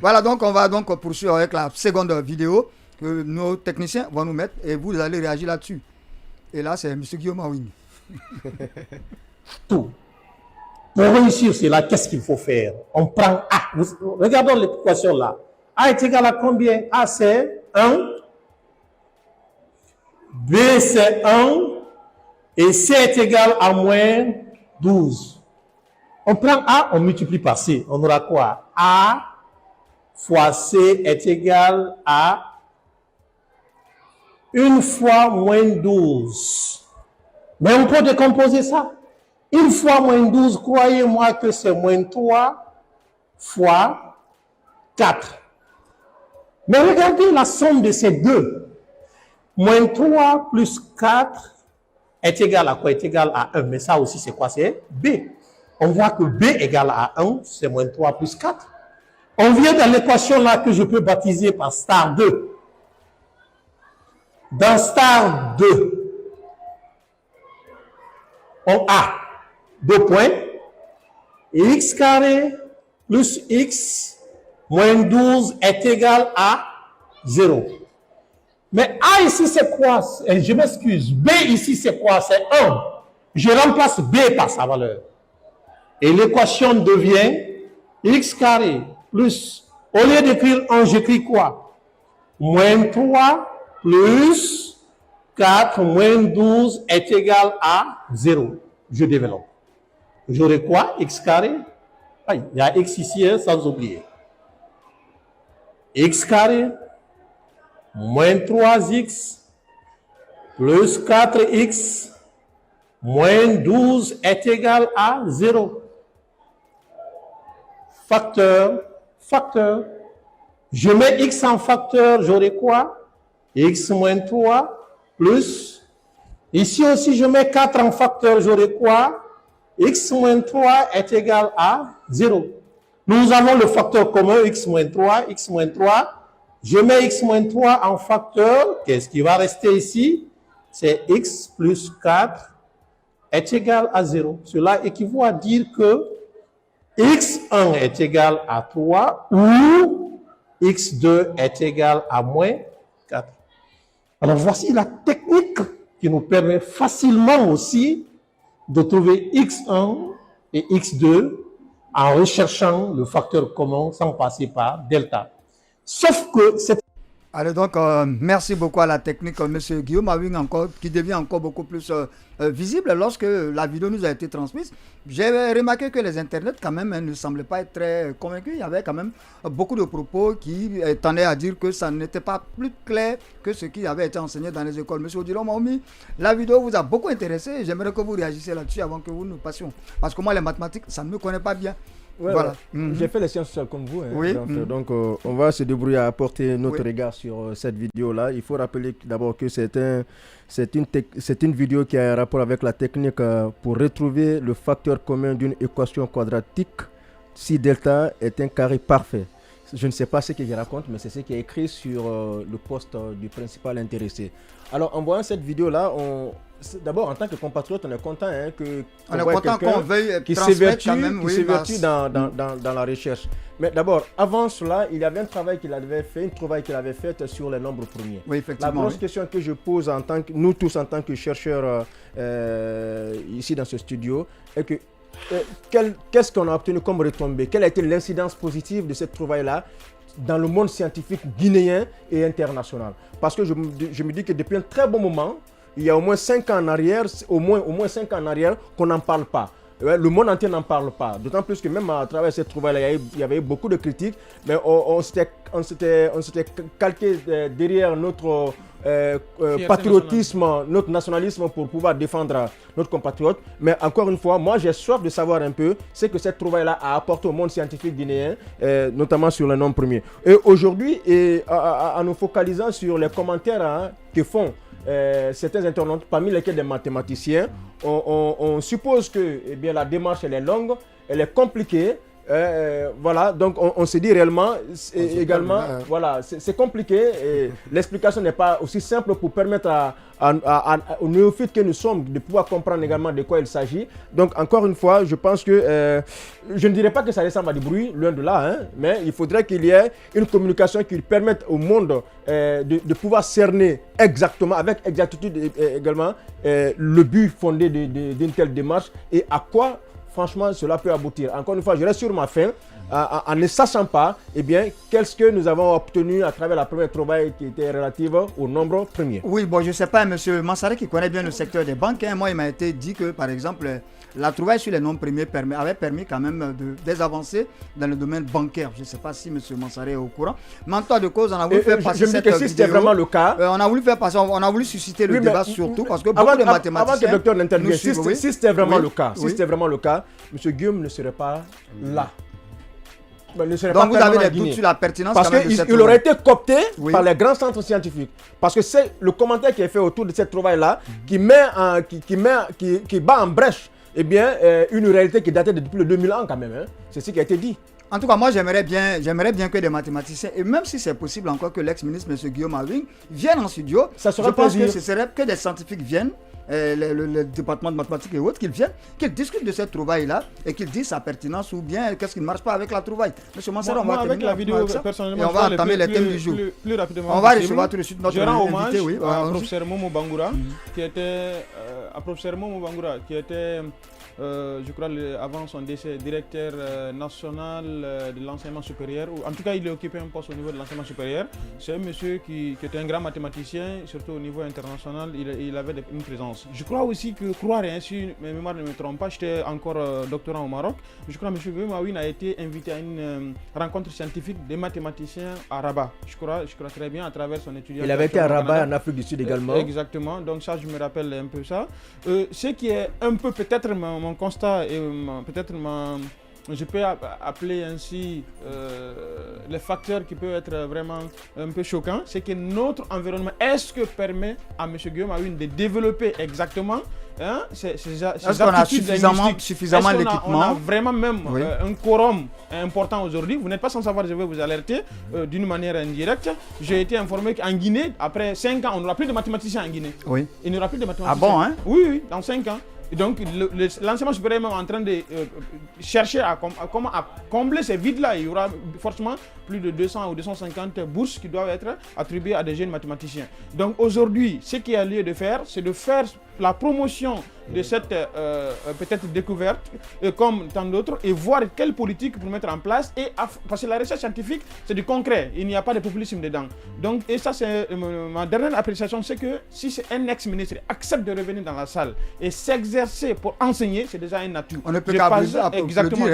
Voilà, donc on va donc poursuivre avec la seconde vidéo que nos techniciens vont nous mettre et vous allez réagir là-dessus. Et là, c'est M. Guillaume Awing. Tout. Pour réussir cela, qu'est-ce qu'il faut faire? On prend A. Regardons l'équation là. A est égal à combien? A c'est 1. B c'est 1. Et C est égal à moins 12. On prend A, on multiplie par C. On aura quoi? A fois C est égal à 1 fois moins 12. Mais on peut décomposer ça. 1 fois moins 12, croyez-moi que c'est moins 3 fois 4. Mais regardez la somme de ces deux. Moins 3 plus 4 est égal à quoi? Est égal à 1. Mais ça aussi, c'est quoi? C'est B. On voit que B égale à 1, c'est moins 3 plus 4. On vient dans l'équation là que je peux baptiser par star 2. Dans star 2, on a 2 points. X carré plus x moins 12 est égal à 0. Mais A ici c'est quoi? Je m'excuse. B ici c'est quoi? C'est 1. Je remplace B par sa valeur. Et l'équation devient x carré plus, au lieu d'écrire 1, j'écris quoi? Moins 3 plus 4 moins 12 est égal à 0. Je développe. J'aurai quoi? X carré. Il y a x ici, hein, sans oublier. X carré moins 3x plus 4x moins 12 est égal à 0. Facteur, facteur. Je mets x en facteur, j'aurai quoi? X moins 3 plus. Ici aussi, je mets 4 en facteur, j'aurai quoi? X moins 3 est égal à 0. Nous avons le facteur commun, x moins 3, x moins 3. Je mets x moins 3 en facteur. Qu'est-ce qui va rester ici? C'est x plus 4 est égal à 0. Cela équivaut à dire que x1 est égal à 3 ou x2 est égal à moins 4. Alors voici la technique qui nous permet facilement aussi de trouver x1 et x2 en recherchant le facteur commun sans passer par delta. Sauf que cette... Allez, donc, merci beaucoup à la technique, M. Guillaume Awing, encore, qui devient encore beaucoup plus visible lorsque la vidéo nous a été transmise. J'ai remarqué que les internets, quand même, ne semblaient pas être très convaincus. Il y avait quand même beaucoup de propos qui tendaient à dire que ça n'était pas plus clair que ce qui avait été enseigné dans les écoles. M. Odilon Maoumi, la vidéo vous a beaucoup intéressé. J'aimerais que vous réagissiez là-dessus avant que nous passions. Parce que moi, les mathématiques, ça ne me connaît pas bien. Ouais, voilà. J'ai fait les sciences sociales comme vous. Hein. Oui. Donc, on va se débrouiller à apporter notre regard sur cette vidéo-là. Il faut rappeler d'abord que c'est une vidéo qui a un rapport avec la technique pour retrouver le facteur commun d'une équation quadratique si delta est un carré parfait. Je ne sais pas ce que je raconte, mais c'est ce qui est écrit sur le poste du principal intéressé. Alors, en voyant cette vidéo-là, d'abord, en tant que compatriote, on est content qu'on veuille qui s'évertue dans la recherche. Mais d'abord, avant cela, il y avait un travail qu'il avait fait, une trouvaille qu'il avait faite sur les nombres premiers. Oui, effectivement. La grosse question que je pose nous tous en tant que chercheurs ici dans ce studio est que qu'est-ce qu'on a obtenu comme retombée? Quelle a été l'incidence positive de cette trouvaille-là dans le monde scientifique guinéen et international? Parce que je me dis que depuis un très bon moment, il y a au moins 5 ans en arrière, au moins 5 ans en arrière, qu'on n'en parle pas. Le monde entier n'en parle pas. D'autant plus que même à travers cette trouvaille-là, il y avait eu beaucoup de critiques, mais on s'était calqué derrière notre patriotisme, notre nationalisme pour pouvoir défendre notre compatriote. Mais encore une fois, moi j'ai soif de savoir un peu ce que cette trouvaille-là a apporté au monde scientifique guinéen, notamment sur les noms premiers. Et aujourd'hui, en nous focalisant sur les commentaires que font certains internautes, parmi lesquels des mathématiciens, on suppose que la démarche elle est longue, elle est compliquée, Voilà, donc on se dit réellement, également, voilà, c'est compliqué. Et l'explication n'est pas aussi simple pour permettre aux néophytes que nous sommes de pouvoir comprendre également de quoi il s'agit. Donc encore une fois, je pense que je ne dirais pas que ça ressemble à du bruit, loin de là, hein, mais il faudrait qu'il y ait une communication qui permette au monde de pouvoir cerner exactement, avec exactitude également, le but fondé d'une telle démarche et à quoi franchement cela peut aboutir. Encore une fois, je reste sur ma faim. En ne sachant pas, eh bien, qu'est-ce que nous avons obtenu à travers la première trouvaille qui était relative au nombre premier. Oui, bon, je ne sais pas, M. Mansaré qui connaît bien le secteur des banques, hein, moi il m'a été dit que, par exemple, la trouvaille sur les nombres premiers avait permis quand même des avancées dans le domaine bancaire. Je ne sais pas si M. Mansaré est au courant. Mais en temps de cause, on a voulu faire passer cette vidéo. Si c'était vraiment le cas... on a voulu faire passer, on a voulu susciter le débat surtout parce que beaucoup de mathématiciens... Avant que le docteur n'intervienne, si c'était vraiment le cas, si c'était vraiment le cas, M. Guillaume ne serait pas là. Donc vous avez des doutes sur la pertinence parce qu'il aurait été coopté par les grands centres scientifiques. Parce que c'est le commentaire qui est fait autour de cette trouvaille-là qui bat en brèche une réalité qui datait depuis le 2000 ans quand même. Hein. C'est ce qui a été dit. En tout cas, moi j'aimerais bien que des mathématiciens, et même si c'est possible encore que l'ex-ministre M. Guillaume Awing vienne en studio, je pense que ce serait que des scientifiques viennent, le département de mathématiques et autres, qu'ils viennent, qu'ils discutent de cette trouvaille-là et qu'ils disent sa pertinence ou bien qu'est-ce qui ne marche pas avec la trouvaille. Monsieur Mansara, on va avec la vidéo personnellement, et on va entamer les thèmes du jour. Plus rapidement on va recevoir tout de suite notre invité. Oui, à professeur Momo Bangoura, qui était je crois avant son décès, directeur national de l'enseignement supérieur, ou en tout cas il a occupé un poste au niveau de l'enseignement supérieur. C'est un monsieur qui était un grand mathématicien, surtout au niveau international, il avait une présence. Je crois aussi que, si mes mémoires ne me trompent pas, j'étais encore doctorant au Maroc, je crois que M. Guillaume Awing a été invité à une rencontre scientifique des mathématiciens à Rabat. Je crois très bien à travers son étudiant. Il avait été à Rabat en Afrique du Sud également. Exactement, donc ça je me rappelle un peu ça. Ce qui est un peu peut-être mon constat et peut-être je peux appeler ainsi les facteurs qui peuvent être vraiment un peu choquants, c'est que notre environnement, est-ce que permet à M. Guillaume Awing de développer exactement ces est-ce qu'on a suffisamment l'équipement? On a vraiment même un quorum important aujourd'hui. Vous n'êtes pas sans savoir, je vais vous alerter d'une manière indirecte. J'ai été informé qu'en Guinée, après 5 ans, on n'aura plus de mathématiciens en Guinée. Oui. Il n'y aura plus de mathématiciens. Ah bon, hein? Oui, dans 5 ans. Et donc l'enseignement supérieur est même en train de chercher comment combler ces vides-là. Il y aura forcément plus de 200 ou 250 bourses qui doivent être attribuées à des jeunes mathématiciens. Donc aujourd'hui, ce qu'il y a lieu de faire, c'est de faire la promotion de cette peut-être découverte, comme tant d'autres, et voir quelle politique pour mettre en place. Parce que la recherche scientifique, c'est du concret, il n'y a pas de populisme dedans. Donc, et ça, c'est ma dernière appréciation, c'est que si un ex-ministre accepte de revenir dans la salle et s'exercer pour enseigner, c'est déjà un atout. On ne peut qu'applaudir. Exactement.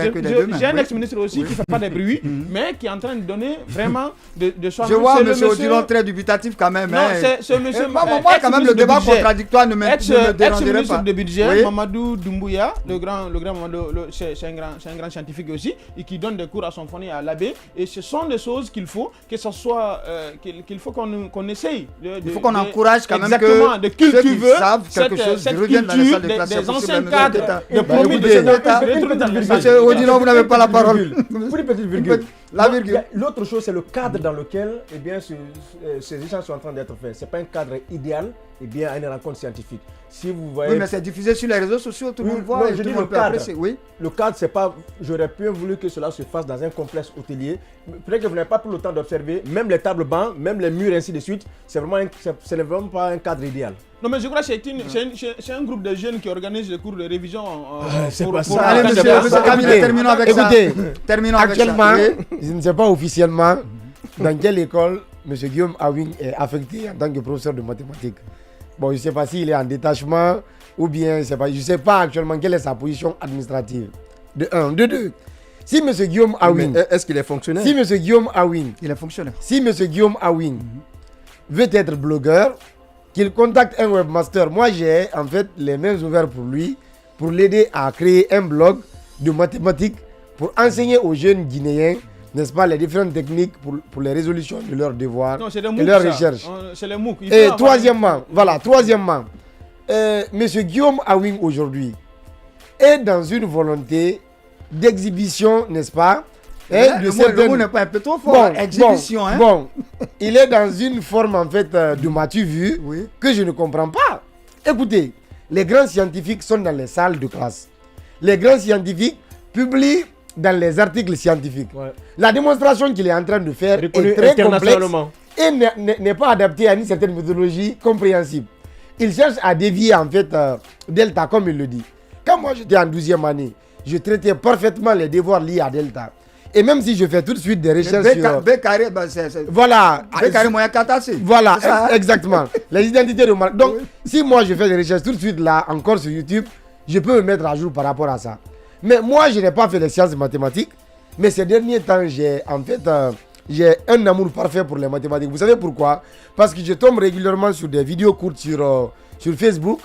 J'ai un ex-ministre aussi qui ne fait pas de bruit, mais qui est en train de donner vraiment de soi. Je vois M. Odilon très dubitatif quand même. Non, c'est monsieur. Moi, quand même, le débat contradictoire ne me dérangerait pas. De budget, Mamadou Doumbouya, le grand Mamadou, c'est un grand scientifique aussi, et qui donne des cours à son fournier à l'abbé. Et ce sont des choses qu'il faut que ce soit qu'il faut qu'on essaye. Il faut qu'on encourage quand même que de cultiver ceux qui savent quelque chose reviennent dans les salles de classe. Des anciens cadres de promis de Monsieur Odilon, vous n'avez pas la parole. Une petite virgule. La virgule. L'autre chose, c'est le cadre dans lequel ces échanges sont en train d'être faits. Ce n'est pas un cadre idéal à une rencontre scientifique. Si vous voyez... Oui, mais c'est diffusé sur les réseaux sociaux, tout le monde voit, et tout le monde peut apprécier. Oui. Le cadre, c'est pas... J'aurais bien voulu que cela se fasse dans un complexe hôtelier. Peut-être que vous n'avez pas pris le temps d'observer, même les tables bancs, même les murs, ainsi de suite. Ce n'est vraiment pas un cadre idéal. Non, mais je crois que c'est un groupe de jeunes qui organise des cours de révision. C'est pas ça. Allez, monsieur Camille, terminons avec ça. Terminons avec ça. Actuellement, je ne sais pas officiellement dans quelle école M. Guillaume Awing est affecté en tant que professeur de mathématiques. Bon, je ne sais pas s'il est en détachement ou bien, je ne sais pas actuellement quelle est sa position administrative. De 1. De 2. Si M. Guillaume Awing... Est-ce qu'il est fonctionnaire? Si M. Guillaume Awing... Il est fonctionnaire. Si M. Guillaume Awing veut être blogueur, qu'il contacte un webmaster. Moi, j'ai en fait les mains ouvertes pour lui, pour l'aider à créer un blog de mathématiques pour enseigner aux jeunes Guinéens, n'est-ce pas, les différentes techniques pour les résolutions de leurs devoirs et leurs recherches. C'est les MOOC. Et troisièmement, M. Guillaume Awing aujourd'hui est dans une volonté d'exhibition, n'est-ce pas? Le mot n'est pas un peu trop fort. Exhibition, hein? Bon, il est dans une forme en fait de m'as-tu vu que je ne comprends pas. Écoutez, les grands scientifiques sont dans les salles de classe. Les grands scientifiques publient dans les articles scientifiques. Ouais. La démonstration qu'il est en train de faire est très complexe et n'est pas adaptée à une certaine méthodologie compréhensible. Il cherche à dévier en fait Delta comme il le dit. Quand moi j'étais en 12e année, je traitais parfaitement les devoirs liés à Delta. Et même si je fais tout de suite des recherches sur... B carré, ben c'est... Voilà. B carré moyen catacé. Voilà, exactement. Les identités de marque. Donc, si moi je fais des recherches tout de suite là, encore sur YouTube, je peux me mettre à jour par rapport à ça. Mais moi, je n'ai pas fait les sciences mathématiques. Mais ces derniers temps, j'ai un amour parfait pour les mathématiques. Vous savez pourquoi? Parce que je tombe régulièrement sur des vidéos courtes sur Facebook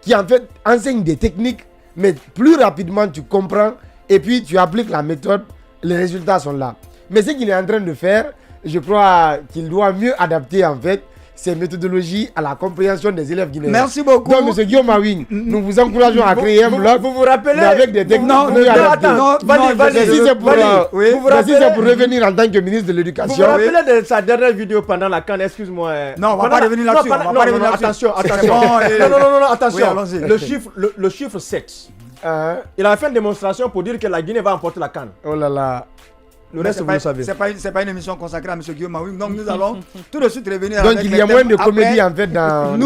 qui en fait enseignent des techniques, mais plus rapidement tu comprends et puis tu appliques la méthode. Les résultats sont là. Mais ce qu'il est en train de faire, je crois qu'il doit mieux adapter en fait ces méthodologies à la compréhension des élèves guinéens. Merci beaucoup. Donc, M. Guillaume Mawing, nous vous encourageons à créer un blog. Vous vous rappelez avec des techniques. Non, si c'est pour revenir en tant que ministre de l'Éducation. Vous vous rappelez de sa dernière vidéo pendant la CAN, excuse-moi. Non, on va pas revenir là-dessus. Attention. Non, attention. Le chiffre 7. Il a fait une démonstration pour dire que la Guinée va emporter la CAN. Oh là là. Le reste, vous le savez. C'est pas une émission consacrée à M. Guillaume Mawing. Donc nous allons tout de suite revenir. Donc il y a moins de comédie en fait dans...